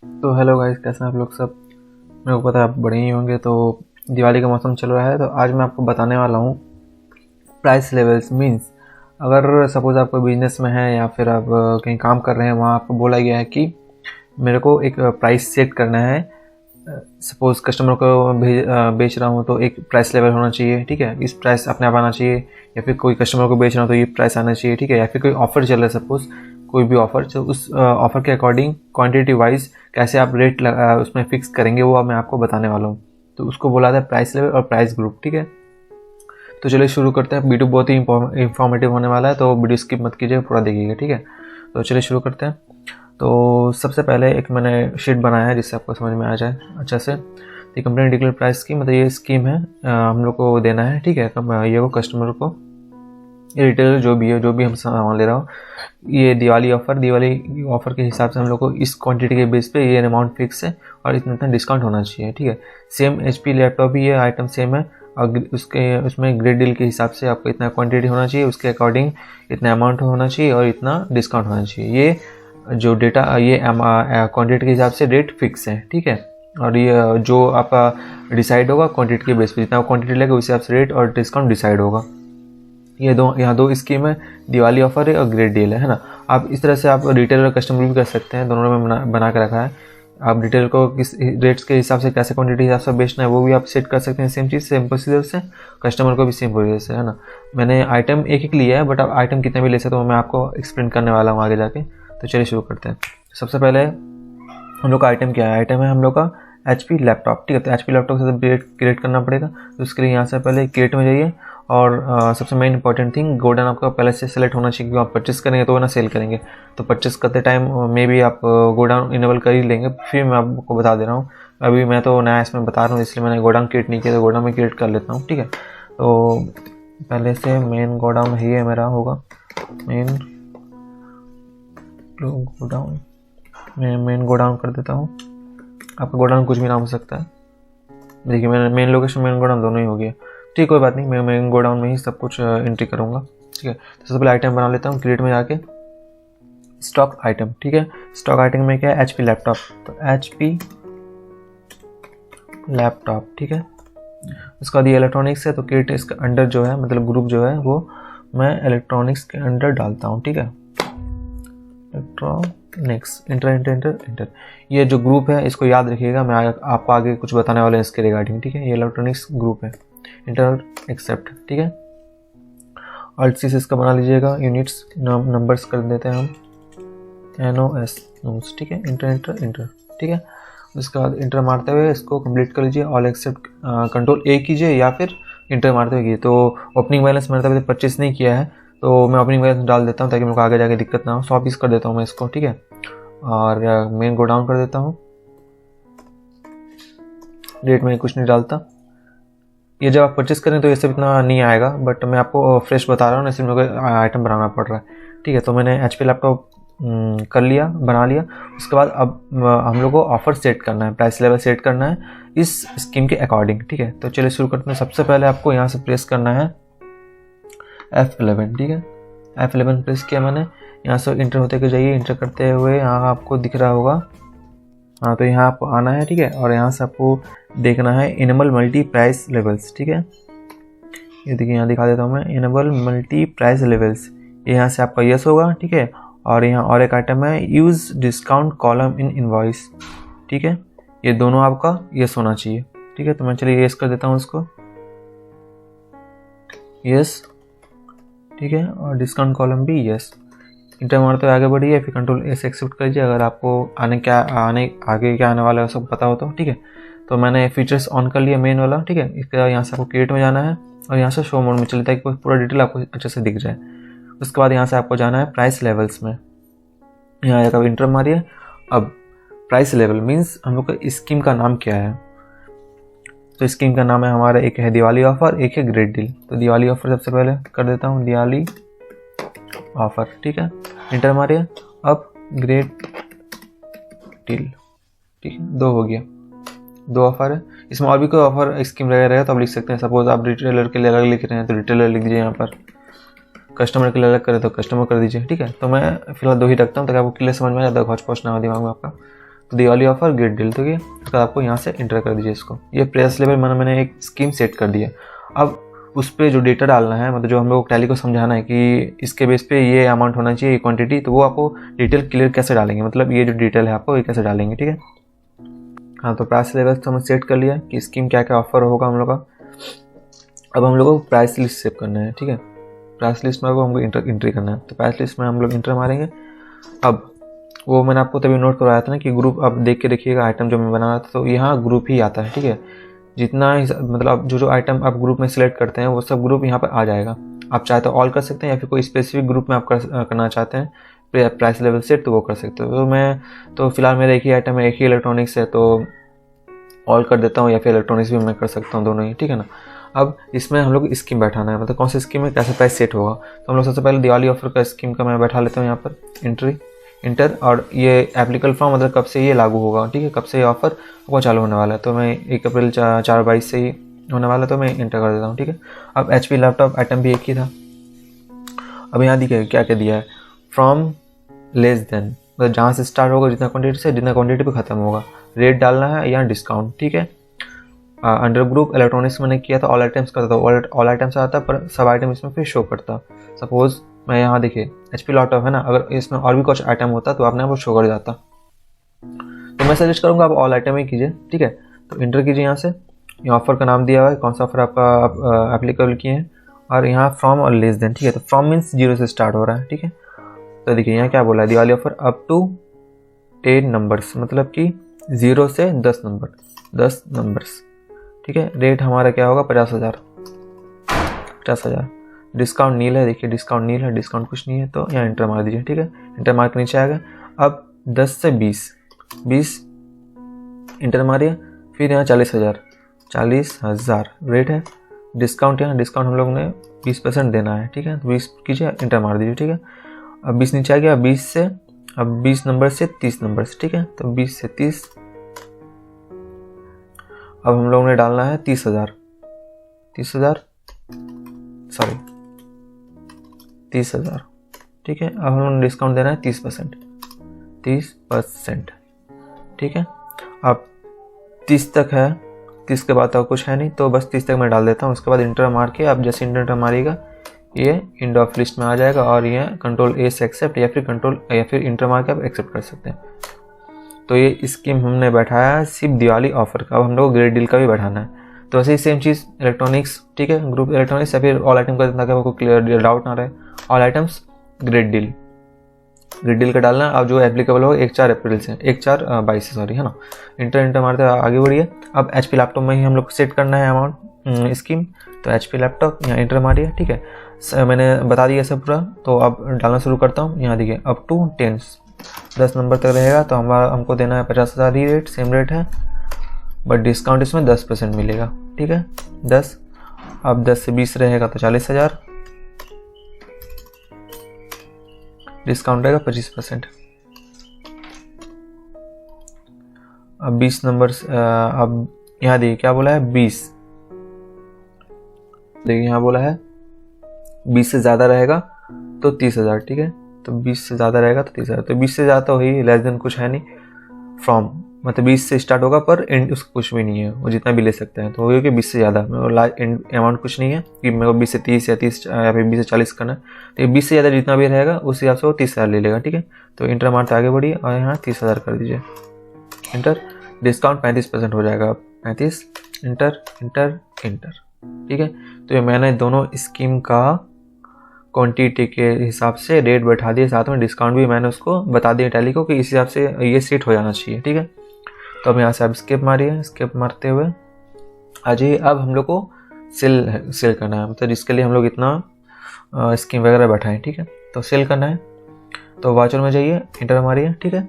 तो hello guys, कैसे हैं आप लोग सब। मेरे को पता है आप बड़े ही होंगे। तो दिवाली का मौसम चल रहा है, तो आज मैं आपको बताने वाला हूँ प्राइस लेवल्स। मींस अगर सपोज आप कोई बिजनेस में है या फिर आप कहीं काम कर रहे हैं, वहाँ आपको बोला गया है कि मेरे को एक प्राइस सेट करना है। सपोज कस्टमर को बेच रहा हूँ तो एक प्राइस लेवल होना चाहिए, ठीक है। इस प्राइस अपने आप आना चाहिए। या फिर कोई कस्टमर को बेच रहा हूँ तो ये प्राइस आना चाहिए, ठीक है। या फिर कोई ऑफर चल रहा है, सपोज कोई भी ऑफर, तो उस ऑफर के अकॉर्डिंग क्वांटिटी वाइज कैसे आप रेट उसमें फिक्स करेंगे, वो मैं आपको बताने वाला हूँ। तो उसको बोला था प्राइस लेवल और प्राइस ग्रुप, ठीक है। तो चलिए शुरू करते हैं। वीडियो बहुत ही इंफॉर्मेटिव होने वाला है, तो वीडियो स्किप मत कीजिएगा, पूरा देखिएगा, ठीक है। तो चलिए शुरू करते हैं। तो सबसे पहले एक मैंने शीट बनाया है जिससे आपको समझ में आ जाए अच्छा से। ये कंपनी डिक्लेयर प्राइस की मतलब ये स्कीम है, हम लोग को देना है, ठीक है। ये को कस्टमर को, ये रिटेलर जो भी है, जो भी हम सामान ले रहा हूँ, ये दिवाली ऑफर के हिसाब से हम लोग को इस क्वांटिटी के बेस पे ये अमाउंट फिक्स है और इतना डिस्काउंट होना चाहिए, ठीक है। सेम HP लैपटॉप भी ये आइटम सेम है और उसमें ग्रेट डील के हिसाब से आपको इतना क्वांटिटी होना चाहिए, उसके अकॉर्डिंग इतना अमाउंट होना चाहिए और इतना डिस्काउंट होना चाहिए। ये जो डेटा, ये क्वांटिटी के हिसाब से रेट फिक्स है, ठीक है। और ये जो आपका डिसाइड होगा क्वांटिटी के बेस पे, जितना क्वांटिटी लगेगा उस हिसाब से रेट और डिस्काउंट डिसाइड होगा। यहाँ दो स्कीम है, दिवाली ऑफर है और ग्रेट डील है ना। आप इस तरह से आप रिटेलर और कस्टमर भी कर सकते हैं, दोनों में बना के रखा है। आप रिटेलर को किस रेट्स के हिसाब से, कैसे क्वांटिटी हिसाब से बेचना है, वो भी आप सेट कर सकते हैं। सेम चीज़ सेम प्रोसीजर से, कस्टमर को भी सेम प्रोसीजर से, है ना। मैंने आइटम एक एक लिया है, बट आप आइटम कितने भी ले सकते हो, मैं आपको एक्सप्लेन करने वाला हूँ आगे जाके। तो चलिए शुरू करते हैं। सबसे पहले हम लोग का आइटम क्या है, आइटम है हम लोग का HP लैपटॉप, ठीक है। तो HP लैपटॉप से क्रिएट करना पड़ेगा। तो उसके लिए यहाँ से पहले क्रिएट में जाइए और सबसे मेन इंपॉर्टेंट थिंग, गोडाउन आपका पहले से सेलेक्ट होना चाहिए, क्योंकि आप परचेस करेंगे तो वो ना सेल करेंगे। तो परचेस करते टाइम मे भी आप गोडाउन इनेबल कर ही लेंगे, फिर मैं आपको बता दे रहा हूँ। अभी मैं तो नया इसमें बता रहा हूँ, इसलिए मैंने गोडाउन क्रिएट नहीं किया, तो गोडाउन में क्रिएट कर लेता हूँ, ठीक है। तो पहले से मेन गोडाउन ही है मेरा, होगा मेन गोडाउन। मैं मेन गोडाउन कर देता हूँ। आपका गोडाउन कुछ भी नाम हो सकता है। देखिए मैंने मेन लोकेशन, मेन गोडाउन दोनों ही हो गया, ठीक, कोई बात नहीं। मैं मेन गोडाउन में ही सब कुछ एंट्री करूँगा, ठीक है। तो सबसे पहले आइटम बना लेता हूँ, क्रिएट में जाके स्टॉक आइटम, ठीक है। स्टॉक आइटम में क्या है, HP लैपटॉप। तो HP लैपटॉप, ठीक है। उसके बाद ये इलेक्ट्रॉनिक्स है, तो क्रिएट इसका अंडर जो है, मतलब ग्रुप जो है वो मैं इलेक्ट्रॉनिक्स के अंडर डालता हूँ, ठीक है। Electronics, inter. ये जो ग्रुप है इसको याद रखिएगा, मैं आपको आगे कुछ बताने वाले हैं इसके रिगार्डिंग, ठीक है। ये इलेक्ट्रॉनिक्स ग्रुप है, इंटर एक्सेप्ट, ठीक है। ऑल्ट सी से इसका बना लीजिएगा, यूनिट्स नंबर्स कर देते हैं हम, NOS, ठीक है। इंटर, ठीक है। उसके बाद इंटर मारते हुए इसको कंप्लीट कर लीजिए। ऑल एक्सेप्ट कंट्रोल A कीजिए या फिर इंटर मारते हुए कीजिए। तो ओपनिंग बैलेंस मैंने तभी परचेस नहीं किया है, तो मैं ओपनिंग बैलेंस डाल देता हूँ ताकि मेरे को आगे जाके दिक्कत ना हो। 100 पीस कर देता हूँ मैं इसको, ठीक है। और मेन गो डाउन कर देता हूँ। रेट में कुछ नहीं डालता। ये जब आप परचेस करें तो ये सब इतना नहीं आएगा, बट मैं आपको फ्रेश बता रहा हूँ ना, इसलिए मेरे को आइटम बनाना पड़ रहा है, ठीक है। तो मैंने HP लैपटॉप कर लिया, बना लिया। उसके बाद अब हम लोग को ऑफर सेट करना है, प्राइस लेवल सेट करना है इस स्कीम के अकॉर्डिंग, ठीक है। तो चलिए शुरू करते हैं। सबसे पहले आपको यहाँ से प्रेस करना है F11, ठीक है। F11 प्रेस किया मैंने। यहाँ से इंटर होते के जाइए, इंटर करते हुए यहाँ आपको दिख रहा होगा, हाँ, तो यहाँ आपको आना है, ठीक है। और यहाँ से आपको देखना है इनेबल मल्टी प्राइस लेवल्स, ठीक है। ये देखिए यहाँ दिखा देता हूँ मैं, इनेबल मल्टी प्राइस लेवल्स। ये यहाँ से आपका यस होगा, ठीक है। और यहाँ और एक आइटम है, use discount column in invoice, ठीक है। ये दोनों आपका यस होना चाहिए, ठीक है। तो मैं चलिए यस कर देता हूँ इसको, यस, ठीक है। और डिस्काउंट कॉलम भी यस। इंटर मारते हुए आगे बढ़िए, फिर कंट्रोल A से एक्सेप्ट कर लीजिए अगर आपको आगे क्या आने वाला है सब पता हो तो, ठीक है। तो मैंने फीचर्स ऑन कर लिया मेन वाला, ठीक है। इसके बाद यहाँ से आपको क्रिएट में जाना है और यहाँ से शो मोड में चलता है कि पूरा डिटेल आपको अच्छे से दिख जाए। उसके बाद यहाँ से आपको जाना है प्राइस लेवल्स में, यहाँ जाकर इंटर मारिए। अब प्राइस लेवल मीन्स हम लोग का स्कीम का नाम क्या है। तो स्कीम का नाम है हमारा, एक है दिवाली ऑफर, एक है ग्रेट डील। तो दिवाली ऑफर सबसे पहले कर देता हूँ, दिवाली ऑफर, ठीक है। इंटर मारिए। अब ग्रेट डील, ठीक है। 2 हो गया, 2 ऑफर है। इसमें और भी कोई ऑफर स्कीम रहेगा तो आप लिख सकते हैं। सपोज आप रिटेलर के लिए अलग लिख रहे हैं तो रिटेलर लिख दीजिए, यहाँ पर कस्टमर के लिए अलग करें तो कस्टमर कर दीजिए, ठीक है। तो मैं फिलहाल 2 ही रखता हूँ ताकि आपको क्लियर समझ में आ जाए, घोच पोच ना हो दिमाग में आपका। तो दिवाली ऑफर ग्रेट डील, ठीक है। उसके बाद आपको यहाँ से इंटर कर दीजिए इसको। ये प्राइस लेवल मैंने एक स्कीम सेट कर दिया। अब उस पर जो डेटा डालना है, मतलब जो हम लोग टैली को समझाना है कि इसके बेस पे ये अमाउंट होना चाहिए, ये क्वांटिटी, तो वो आपको डिटेल क्लियर कैसे डालेंगे, मतलब ये जो डिटेल है आपको ये कैसे डालेंगे, ठीक है। हाँ, तो प्राइस लेवल तो हमने सेट कर लिया कि स्कीम क्या क्या ऑफर होगा हम लोग का। अब हम लोग को प्राइस लिस्ट सेव करना है, ठीक है। प्राइस लिस्ट में हमको एंट्री करना है, तो प्राइस लिस्ट में हम लोग इंटर मारेंगे। अब वो मैंने आपको तभी नोट करवाया था ना कि ग्रुप, आप देख के देखिएगा आइटम जो मैं बना रहा था, तो यहाँ ग्रुप ही आता है, ठीक है। जितना मतलब जो आइटम आप ग्रुप में सिलेक्ट करते हैं वो सब ग्रुप यहाँ पर आ जाएगा। आप चाहे तो ऑल कर सकते हैं, या फिर कोई स्पेसिफिक ग्रुप में आप करना चाहते हैं प्राइस लेवल सेट, तो वो कर सकते हो। तो मैं तो फिलहाल मेरा एक ही आइटम है, एक ही इलेक्ट्रॉनिक्स है, तो ऑल कर देता हूँ, या फिर इलेक्ट्रॉनिक्स भी मैं कर सकता हूँ, दोनों ही, ठीक है ना। अब इसमें हम लोग स्कीम बैठाना है, मतलब कौन सी स्कीम में कैसे प्राइस सेट होगा। तो हम लोग सबसे पहले दिवाली ऑफर का स्कीम का मैं बैठा लेता हूँ यहाँ पर इंटर, और ये एप्लीकेबल फ्रॉम, मतलब कब से ये लागू होगा, ठीक है, कब से ये ऑफर आपको चालू होने वाला है। तो मैं 1 अप्रैल 4/22 से ही होने वाला है, तो मैं इंटर कर देता हूँ, ठीक है। अब HP लैपटॉप आइटम भी एक ही था। अब यहाँ देखिए क्या क्या दिया है, फ्रॉम लेस देन, मतलब जहाँ से स्टार्ट होगा जितना क्वांटिटी से, जितना क्वांटिटी पे खत्म होगा, रेट डालना है या डिस्काउंट, ठीक है। अंडर ग्रुप इलेक्ट्रॉनिक्स मैंने किया था, ऑल आइटम्स करता था, ऑल आइटम्स आता पर सब आइटम इसमें फिर शो करता। सपोज मैं यहाँ देखिए HP लैपटॉप है ना, अगर इसमें और भी कुछ आइटम होता तो आपने वो शो कर जाता। तो मैं सजेस्ट करूँगा आप ऑल आइटम ही कीजिए, ठीक है। तो इंटर कीजिए यहाँ से, ये ऑफर का नाम दिया हुआ है, कौन सा ऑफर आपका एप्लीकेबल किए हैं, और यहाँ फ्रॉम और लेस देन, ठीक है। तो फ्रॉम मीन्स 0 से स्टार्ट हो रहा है, ठीक है। तो देखिए यहाँ क्या बोला है, Diwali offer up to 10 numbers, मतलब कि 0 से 10 नंबर्स, ठीक है। रेट हमारा क्या होगा 50,000। डिस्काउंट नील है, देखिए डिस्काउंट नील है, डिस्काउंट कुछ नहीं है, तो यहाँ इंटर मार दीजिए, ठीक है। इंटर मार के नीचे आएगा। अब 10 से 20 इंटर मारिए, फिर यहाँ 40,000 रेट है। डिस्काउंट, यहाँ डिस्काउंट हम लोग ने 20% देना है, ठीक है। तो 20 कीजिए, इंटर मार दीजिए, ठीक है। अब 20 नीचे आ गया, 20 नंबर से 30 नंबर्स, ठीक है। तो 20 से 30, अब हम लोग ने डालना है 30,000, ठीक है। अब हम लोग ने डिस्काउंट देना है 30%, ठीक है। अब 30 तक है, 30 के बाद और कुछ है नहीं, तो बस 30 तक मैं डाल देता हूँ। उसके बाद इंटर मार के, अब जैसे इंटर मारिएगा ये एंड ऑफ लिस्ट में आ जाएगा, और ये Ctrl A से एक्सेप्ट, या फिर इंटर मार के आप एक्सेप्ट कर सकते हैं। तो ये स्कीम हमने बैठाया है सिर्फ दिवाली ऑफर का। अब हम लोग ग्रेट डील का भी बैठाना है, तो वैसे ही सेम चीज़ इलेक्ट्रॉनिक्स, ठीक है, ग्रुप इलेक्ट्रॉनिक्स, या फिर ऑल आइटम का, ताकि आपको क्लियर डाउट ना रहे। ऑल आइटम्स ग्रेट डील का डालना है। अब जो एप्लीकेबल हो 1/4/22 से, सॉरी, है ना। इंटर मारते आगे बढ़िए। अब HP लैपटॉप में ही हम लोग सेट करना है अमाउंट स्कीम, तो HP लैपटॉप यहाँ इंटर मारिए, ठीक है। मैंने बता दिया सब पूरा, तो अब डालना शुरू करता हूँ। यहाँ देखिए अप टू 10 नंबर तक रहेगा, तो हमको देना है 50,000 ही रेट, सेम रेट है, बट डिस्काउंट इसमें 10% मिलेगा, ठीक है, 10। अब 10 से 20 रहेगा तो 40,000, डिस्काउंट रहेगा 25%। अब 20 नंबर, अब यहाँ देखिए क्या बोला है 20, देखिए यहाँ बोला है 20 से ज़्यादा रहेगा तो 30,000, ठीक है। तो 20 से ज़्यादा रहेगा तो 30,000, तो 20 से ज़्यादा तो वही लेस देन कुछ है नहीं, फ्रॉम मतलब 20 से स्टार्ट होगा, पर एंड उसका कुछ भी नहीं है, वो जितना भी ले सकते हैं। तो वही कि 20 से ज़्यादा अमाउंट कुछ नहीं है कि मेरे को 20 से 30 या 30 या फिर 20 से 40 करना है। तो 20 से ज़्यादा जितना भी रहेगा उस हिसाब से वो 30,000 ले लेगा, ठीक है। तो इंटर मारते आगे बढ़िए, और यहाँ 30,000 कर दीजिए, इंटर। डिस्काउंट 35% हो जाएगा, 35, इंटर, ठीक है। तो ये मैंने दोनों स्कीम का क्वांटिटी के हिसाब से रेट बैठा दिए, साथ में डिस्काउंट भी मैंने उसको बता दिया टैली को कि इस हिसाब से ये सेट हो जाना चाहिए, ठीक है। तो अब यहाँ से आप स्किप मारिए, स्किप मारते हुए आ जाइए। अब हम लोग को सेल करना है, मतलब जिसके लिए हम लोग इतना स्कीम वगैरह बैठाएं, ठीक है। तो सेल करना है, तो वाचर में जाइए, इंटर मारिए, ठीक है।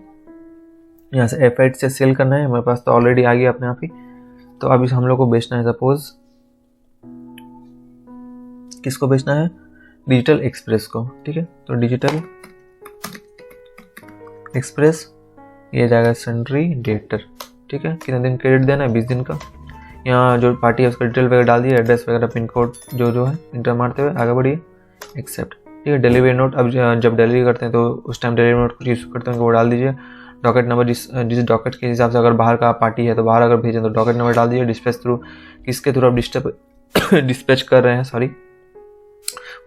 यहाँ से F8 से सेल करना है, हमारे पास तो ऑलरेडी आ गया अपने आप ही। तो अब इस हम लोग को बेचना है, सपोज किसको बेचना है, डिजिटल एक्सप्रेस को, ठीक है। तो डिजिटल एक्सप्रेस ये जाएगा सन्ड्री डेटर, ठीक है। कितने दिन क्रेडिट देना है, 20 दिन का। यहाँ जो पार्टी है उसका डिटेल वगैरह डाल दिए, एड्रेस वगैरह, पिन कोड जो है, इंटर मारते हुए आगे बढ़िए, एक्सेप्ट, ठीक है। डिलीवरी नोट, अब जब डिलीवरी करते हैं तो उस टाइम डिलीवरी नोट कुछ यूज़ करते हैं वो डाल दीजिए। डॉकेट नंबर जिस डॉकेट के हिसाब से अगर बाहर का पार्टी है तो बाहर अगर भेजें तो डॉकेट नंबर डाल दीजिए। डिस्पैच थ्रू, किसके थ्रू आप डिस्पैच कर रहे हैं, sorry,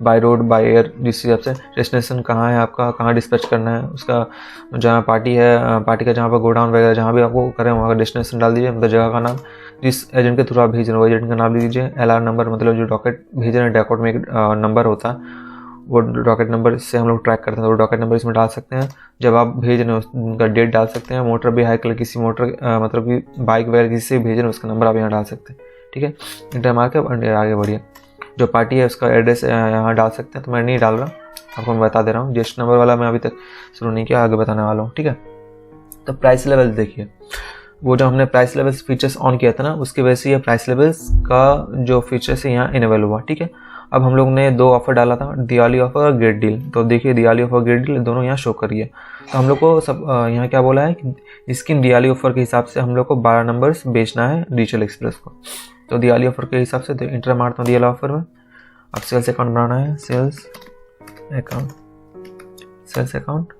by road by air, जिस हिसाब से डेस्टिनेशन कहाँ है आपका, कहाँ डिस्पैच करना है, उसका जहाँ पार्टी है, पार्टी का जहाँ पर गोडाउन वगैरह जहाँ भी आपको करें वहाँ का डेस्टिनेशन डाल दीजिए, मतलब जगह का नाम, जिस एजेंट के थ्रू आप भेज रहे हो एजेंट का नाम लिख दीजिए। LR नंबर, मतलब जो डॉकेट भेज रहे हैं डॉकेट में एक नंबर होता है, वो डॉकेट नंबर से हम लोग ट्रैक करते हैं, तो वो डॉकेट नंबर इसमें डाल सकते हैं। जब आप भेज रहे हैं उनका डेट डाल सकते हैं। मोटर व्हीकल, किसी मोटर मतलब कि बाइक वगैरह किसी से भेज रहे हैं उसका नंबर आप यहाँ डाल सकते हैं, ठीक है। इंटर मार के आगे बढ़िए। जो पार्टी है उसका एड्रेस यहाँ डाल सकते हैं, तो मैं नहीं डाल रहा, आपको मैं बता दे रहा हूँ। जिस नंबर वाला मैं अभी तक शुरू नहीं किया, आगे बताने वाला हूँ, ठीक है। तो प्राइस लेवल देखिए, वो जो हमने प्राइस लेवल्स फीचर्स ऑन किया था ना, उसकी वजह से ये प्राइस लेवल्स का जो फीचर्स है यहाँ इनेबल हुआ, ठीक है। अब हम लोग ने 2 ऑफर डाला था, दिवाली ऑफर और ग्रेट डील। तो देखिए दिवाली ऑफर ग्रेट डील दोनों यहाँ शो करिए। तो हम लोग को सब यहाँ क्या बोला है कि इसकी दिवाली ऑफर के हिसाब से हम लोग को 12 नंबर्स बेचना है डिजिटल एक्सप्रेस को। तो दिवाली ऑफर के हिसाब से तो इंटर मारता हूँ दिवाली ऑफर में। अब सेल्स अकाउंट बनाना है, सेल्स अकाउंट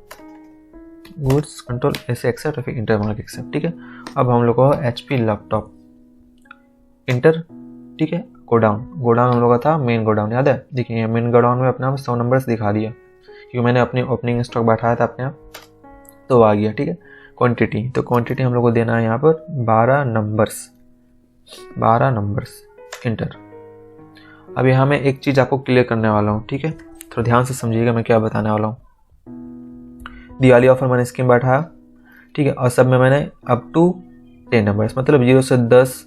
गुड्स कंट्रोल ऐसे एक्सेप्ट, फिर इंटर मार्क एक्सेप्ट, ठीक है। अब हम लोग को HP लैपटॉप इंटर, ठीक है। गोडाउन हम लोग का था मेन गोडाउन, याद है, देखिए मेन गोडाउन में अपने आप 100 नंबर्स दिखा दिया क्योंकि मैंने अपनी ओपनिंग स्टॉक बैठाया था अपने आप, तो आ गया, ठीक है। क्वांटिटी, तो क्वांटिटी हम लोग को देना है यहाँ पर 12 नंबर्स इंटर। अब यहाँ मैं एक चीज़ आपको क्लियर करने वाला हूँ, ठीक है, थोड़ा ध्यान से समझिएगा मैं क्या बताने वाला हूँ। दिवाली ऑफर मैंने स्कीम बैठाया, ठीक है, और सब में मैंने अप टू 10 नंबर्स, मतलब 0 से 10,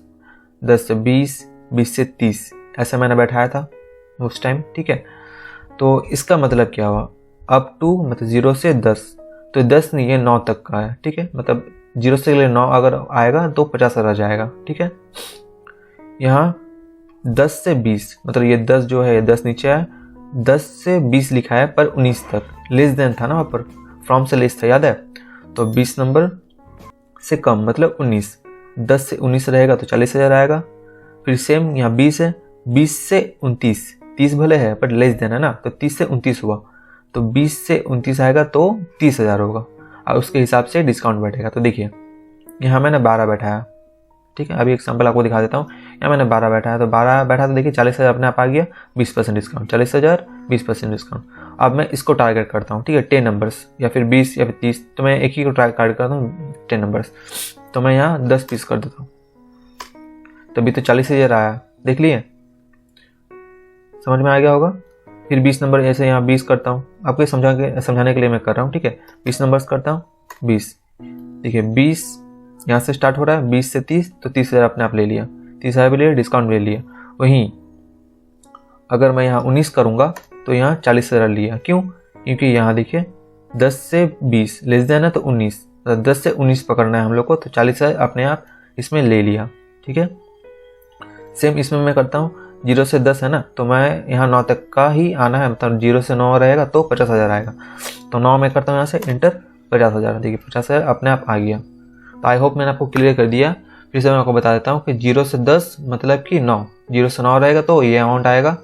10 से 20, 20 से 30 ऐसा मैंने बैठाया था उस टाइम, ठीक है। तो इसका मतलब क्या हुआ, अप टू मतलब 0 से 10, तो 10 नहीं है 9 तक का है, ठीक है। मतलब 0 से ले 9 अगर आएगा तो 50 रह जाएगा, ठीक है। यहाँ 10 से 20, मतलब ये 10 जो है 10 नीचे है, 10 से 20 लिखा है पर 19 तक लेस देन था ना, वहाँ पर फ्रॉम से लेस था, याद है। तो 20 नंबर से कम मतलब 19, 10 से 19 रहेगा तो 40,000 आएगा। फिर सेम यहाँ 20 है, 20 से 29, 30 भले है पर लेस देन है ना, तो 30 से 29 हुआ, तो 20 से 29 आएगा तो 30,000 होगा, और उसके हिसाब से डिस्काउंट बैठेगा। तो देखिए यहाँ मैंने 12 बैठाया, ठीक है। अभी एक सैंपल आपको दिखा देता हूँ। यहाँ मैंने 12 बैठाया, तो 12 बैठा तो देखिए 40,000 अपने आप आ गया, 20% डिस्काउंट, 40,000 20% डिस्काउंट। अब मैं इसको टारगेट करता हूँ, ठीक है, 10 नंबर्स या फिर 20 या फिर 30, तो मैं एक ही को टारगेट करता हूँ 10 नंबर्स। तो मैं यहाँ 10 पीस कर देता हूँ, तभी तो 40,000 आया, देख लिए, समझ में आ गया होगा। फिर 20 नंबर ऐसे यहाँ 20 करता हूँ, आपको समझाने के लिए मैं कर रहा हूँ, ठीक है। 20 नंबर्स करता हूँ, 20, देखिए 20 यहाँ से स्टार्ट हो रहा है, 20 से 30, तो 30,000 अपने आप ले लिया, 30,000 भी ले लिया, डिस्काउंट ले लिया। वहीं अगर मैं यहाँ 19 करूँगा तो यहाँ 40,000 लिया, क्यों, क्योंकि यहाँ देखिए 10 से 20 लेस देन है तो 19, 10 से 19 पकड़ना है हम लोग को, तो 40,000 अपने आप इसमें ले लिया, ठीक है। सेम इसमें मैं करता हूँ, 0 से 10 है ना, तो मैं यहाँ 9 तक का ही आना है, मतलब 0 से 9 रहेगा तो 50,000 आएगा, तो 9 में करता हूँ यहाँ से इंटर, 50,000, देखिए 50,000 अपने आप आ गया। तो आई होप मैंने आपको क्लियर कर दिया। फिर से मैं आपको बता देता हूँ कि 0 से 10 मतलब कि 9, 0 से 9 रहेगा तो ये अमाउंट आएगा।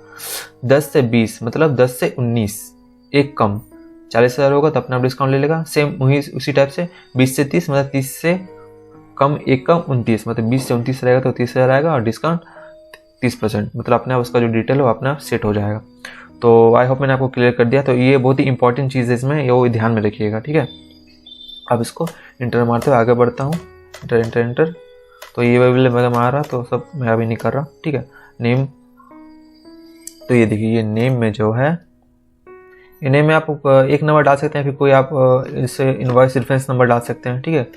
10 से 20 मतलब 10 से 19, एक कम 40,000 होगा तो अपना डिस्काउंट ले लेगा। सेम वही उसी टाइप से 20 से 30 मतलब 30 से कम एक कम 29, मतलब 20 से 29 रहेगा तो 30,000 आएगा, और डिस्काउंट 30%, मतलब अपने आप उसका जो डिटेल है वो अपने आप सेट हो जाएगा। तो आई होप मैंने आपको क्लियर कर दिया। तो ये बहुत ही इंपॉर्टेंट चीज़ है इसमें, ये वो ध्यान में रखिएगा, ठीक है। अब इसको इंटर मारते हुए आगे बढ़ता हूँ, इंटर इंटर इंटर। तो ये मैं मारा, तो सब मैं अभी नहीं कर रहा, ठीक है। नेम, तो ये देखिए ये नेम में जो है, ये नेम में आप एक नंबर डाल सकते हैं, फिर कोई आप इससे इनवॉइस रेफरेंस नंबर डाल सकते हैं, ठीक है,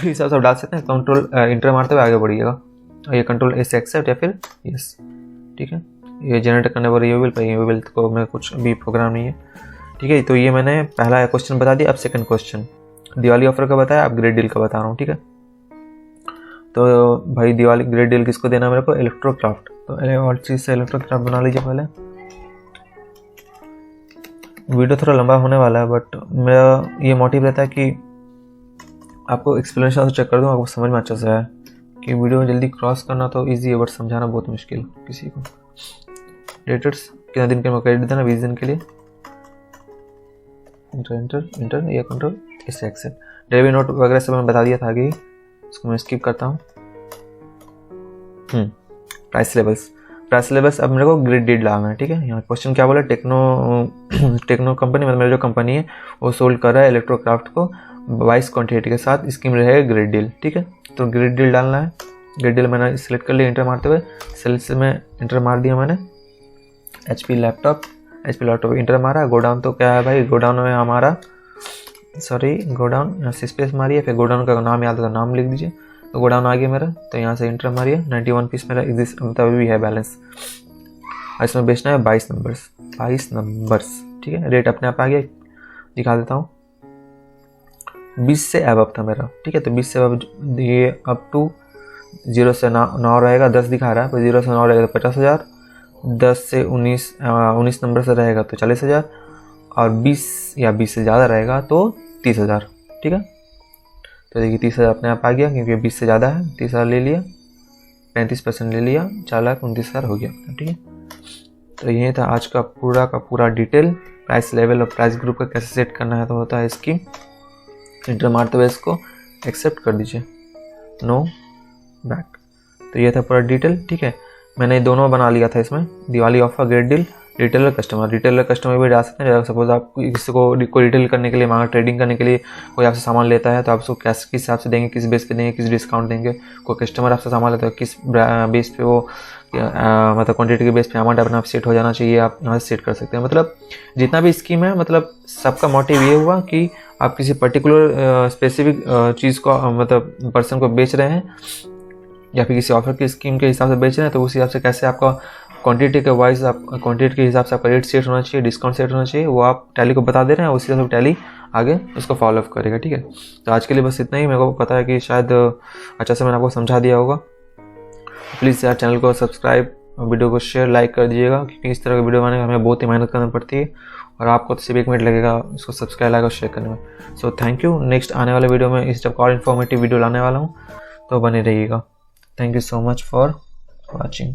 ये सब डाल सकते हैं। कंट्रोल इंटर मारते हुए आगे बढ़िएगा, ये कंट्रोल एस एक्सेप्ट या फिर यस, ठीक है। ये जनरेट करने वाले ये विल को मैं कुछ भी प्रोग्राम नहीं है, ठीक है। तो ये मैंने पहला क्वेश्चन बता दिया। अब सेकंड क्वेश्चन दिवाली ऑफर का बताया, अब ग्रेट डील का बता रहा हूँ, ठीक है। तो भाई दिवाली ग्रेट डील किसको देना है मेरे को, इलेक्ट्रोक्राफ्ट। तो और चीज़ से इलेक्ट्रोक्राफ्ट बना लीजिए पहले। वीडियो थोड़ा लंबा होने वाला है, बट मेरा ये मोटिव रहता है कि आपको एक्सप्लेनेशन चेक कर दूँ, आपको समझ में अच्छा से आया। कि वीडियो जल्दी क्रॉस करना तो ईजी है, बट समझाना बहुत मुश्किल किसी को। डेटर्स कितना दिन के मैं क्रेडिट देना, 20 दिन के लिए। इंटर इंटर इंटर, ये कंट्रोल इससे एक्सेप्ट। डिलीवरी नोट वगैरह सब मैंने बता दिया था आगे, इसको मैं स्किप करता हूँ। प्राइस लेवल्स अब मेरे को ग्रिड डील डालना है, ठीक है। यहाँ क्वेश्चन क्या बोला, टेक्नो कंपनी मतलब मेरी जो कंपनी है वो सोल्ड कर रहा है इलेक्ट्रोक्राफ्ट को 22 क्वान्टिटी के साथ, स्कीम रहेगा ग्रिड डील, ठीक है। तो ग्रिड डील डालना है। ग्रिड डील मैंने सिलेक्ट कर लिया इंटर मारते हुए, सेल्स में इंटर मार दिया मैंने, HP लैपटॉप इंटर मारा। गोडाउन तो क्या है भाई, गोडाउन में हमारा गोडाउन, यहाँ से स्पेस मारिए, फिर गोडाउन का नाम याद है तो नाम लिख दीजिए। तो गोडाउन आ गया मेरा, तो यहाँ से इंटर मारिए। 91 पीस मेरा एग्जिस्ट मतलब अभी भी है बैलेंस। इसमें बेचना है 22 नंबर्स, ठीक है। रेट अपने आप आ गया, दिखा देता हूँ। 20 से अबव था मेरा, ठीक है। तो 20 से अबव ये अप टू 0 से 9 रहेगा, 10 दिखा रहा है, तो 0 से 9 रहेगा तो 50,000, 10 से 19 नंबर से रहेगा तो 40,000, और 20 या 20 से ज़्यादा रहेगा तो 30,000, ठीक है। तो देखिए 30,000 अपने आप आ गया, क्योंकि 20 से ज़्यादा है। 30,000 ले लिया, 35% ले लिया, 4,29,000 हो गया, ठीक है। तो ये था आज का पूरा डिटेल। प्राइस लेवल और प्राइस ग्रुप का कैसे सेट करना है, तो होता है इसकी इंटर मारते हुए इसको एक्सेप्ट कर दीजिए, नो बैक। तो ये था पूरा डिटेल, ठीक है। मैंने दोनों बना लिया था इसमें, Diwali offer, great deal, retailer customer भी डाल सकते हैं। सपोज आप किसी को रिटेल करने के लिए मांगा, ट्रेडिंग करने के लिए कोई आपसे सामान लेता है, तो आप उसको किस हिसाब से देंगे, किस बेस पे देंगे, किस डिस्काउंट देंगे। कोई कस्टमर आपसे सामान लेता है, किस बेस पे वो मतलब क्वांटिटी के बेस पे अमाउंट अपना सेट हो जाना चाहिए, आप यहाँ से सेट कर सकते हैं। मतलब जितना भी स्कीम है, मतलब सबका मोटिव ये हुआ कि आप किसी पर्टिकुलर स्पेसिफिक चीज़ को मतलब पर्सन को बेच रहे हैं, या फिर किसी ऑफर की स्कीम के हिसाब से बेच रहे हैं, तो उस हिसाब से कैसे आपका क्वांटिटी के वाइज आप क्वांटिटी के हिसाब से आपका रेट सेट होना चाहिए, डिस्काउंट सेट होना चाहिए, वो आप टैली को बता दे रहे हैं, उसी हिसाब से टैली आगे उसको फॉलो अप करेगा, ठीक है। तो आज के लिए बस इतना ही। मेरे को पता है कि शायद अच्छा से मैंने आपको समझा दिया होगा। प्लीज़ यार चैनल को सब्सक्राइब, वीडियो को शेयर, लाइक कर दीजिएगा, क्योंकि इस तरह की वीडियो बनाने में हमें बहुत ही मेहनत करनी पड़ती है, और आपको तो सिर्फ 1 मिनट लगेगा इसको सब्सक्राइब, लाइक और शेयर करने में। So thank you. नेक्स्ट आने वाले वीडियो में इस टाइप और इन्फॉर्मेटिव वीडियो लाने वाला हूँ, तो बने रहिएगा। Thank you so much for watching.